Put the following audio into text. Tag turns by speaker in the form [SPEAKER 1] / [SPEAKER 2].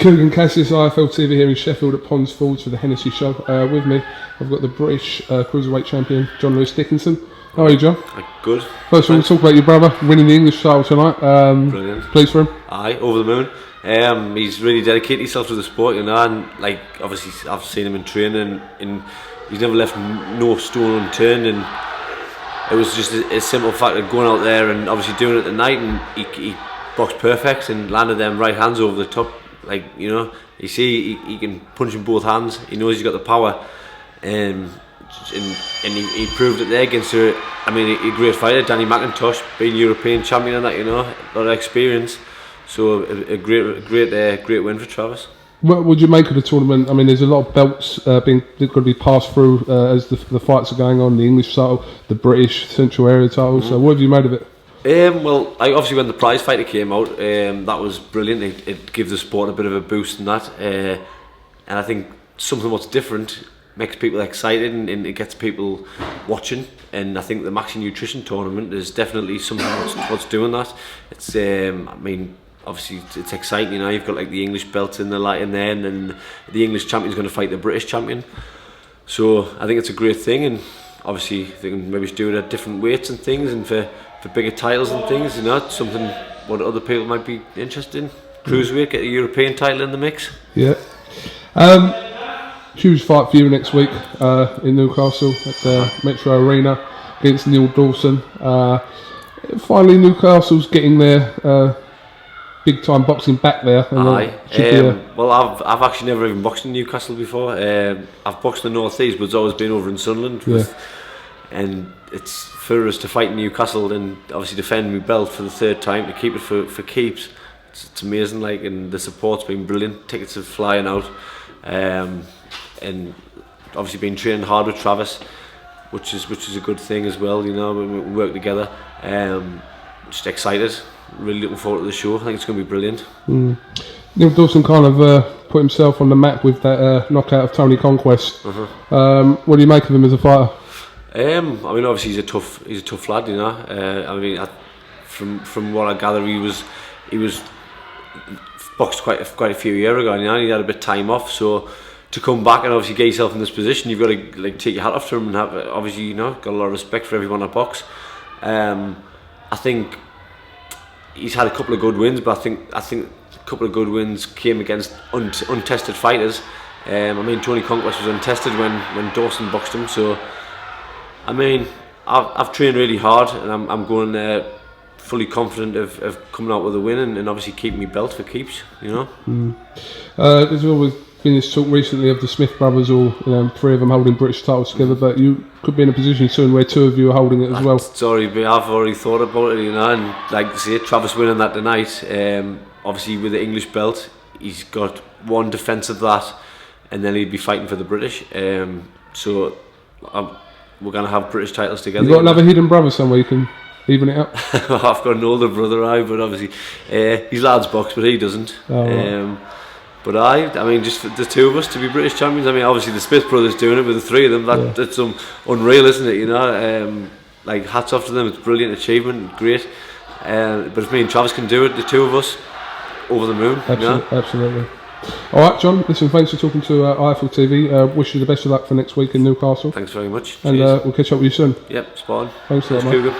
[SPEAKER 1] Coogan Cassius, IFL TV here in Sheffield at Ponds Fords for the Hennessy Show. With me, I've got the British Cruiserweight Champion, John Lewis Dickinson. How are you, John?
[SPEAKER 2] Good.
[SPEAKER 1] First of all, we'll talk about your brother winning the English title tonight.
[SPEAKER 2] Brilliant.
[SPEAKER 1] Pleased for him?
[SPEAKER 2] Aye, over the moon. He's really dedicated himself to the sport, you know, and like obviously I've seen him in training, and he's never left no stone unturned, and it was just a simple fact of going out there and obviously doing it tonight, and he boxed perfect and landed them right hands over the top. Like, you know, you see he can punch in both hands. He knows he's got the power, and he proved it there against a great fighter, Danny McIntosh, being European champion and that, you know, a lot of experience. So a great win for Travis.
[SPEAKER 1] What would you make of the tournament? I mean, there's a lot of belts going to be passed through as the fights are going on. The English title, the British Central Area title. So what have you made of it?
[SPEAKER 2] Well, obviously when the prize fighter came out, that was brilliant. It gives the sport a bit of a boost in that, and I think something what's different makes people excited, and it gets people watching. And I think the Maxi Nutrition tournament is definitely something what's doing that. It's obviously it's exciting, you know. You've got like the English belt in there, and then the English champion's going to fight the British champion. So I think it's a great thing, and obviously they can maybe do it at different weights and things, and for bigger titles and things, you know. It's something what other people might be interested in. Cruiserweight, get a European title in the mix. Yeah.
[SPEAKER 1] Huge fight for you next week in Newcastle at the Metro Arena against Neil Dawson. Finally, Newcastle's getting their big time boxing back there.
[SPEAKER 2] Aye. Well, I've actually never even boxed in Newcastle before. I've boxed in the North East, but it's always been over in Sunderland. And it's for us to fight in Newcastle and obviously defend my belt for the third time, to keep it for keeps. It's amazing, like, and the support's been brilliant. Tickets are flying out, and obviously been training hard with Travis, which is a good thing as well. You know, we work together. Just excited, really looking forward to the show. I think it's going to be brilliant.
[SPEAKER 1] Neil Dawson kind of put himself on the map with that knockout of Tony Conquest. What do you make of him as a fighter?
[SPEAKER 2] Obviously he's a tough lad, you know. From what I gather, he was boxed quite a few years ago, you know. He had a bit of time off, so to come back and obviously get yourself in this position, you've got to like take your hat off to him, and have, obviously, you know, got a lot of respect for everyone at box. I think he's had a couple of good wins, but I think a couple of good wins came against untested fighters. Tony Conquest was untested when Dawson boxed him, so I've trained really hard, and I'm going there fully confident of coming out with a win, and obviously keeping my belt for keeps, you know.
[SPEAKER 1] There's always been this talk recently of the Smith brothers, all, you know, three of them holding British titles together, but you could be in a position soon where two of you are holding it as well.
[SPEAKER 2] I've already thought about it, you know, and like say Travis winning that tonight, obviously with the English belt, he's got one defence of that, and then he'd be fighting for the British. So we're going to have British titles together.
[SPEAKER 1] You've got another hidden brother somewhere you can even it up?
[SPEAKER 2] I've got an older brother, but obviously his lad's box, but he doesn't. But just for the two of us to be British champions, obviously the Smith brothers doing it with the three of them, that's unreal, isn't it, you know? Like, hats off to them, it's a brilliant achievement, great. But if me and Travis can do it, the two of us, over the moon.
[SPEAKER 1] Absolutely. Alright, John, listen, thanks for talking to IFL TV. Wish you the best of luck for next week in Newcastle.
[SPEAKER 2] Thanks very much.
[SPEAKER 1] And we'll catch up with you soon.
[SPEAKER 2] Yep, spot on.
[SPEAKER 1] Thanks a lot, mate.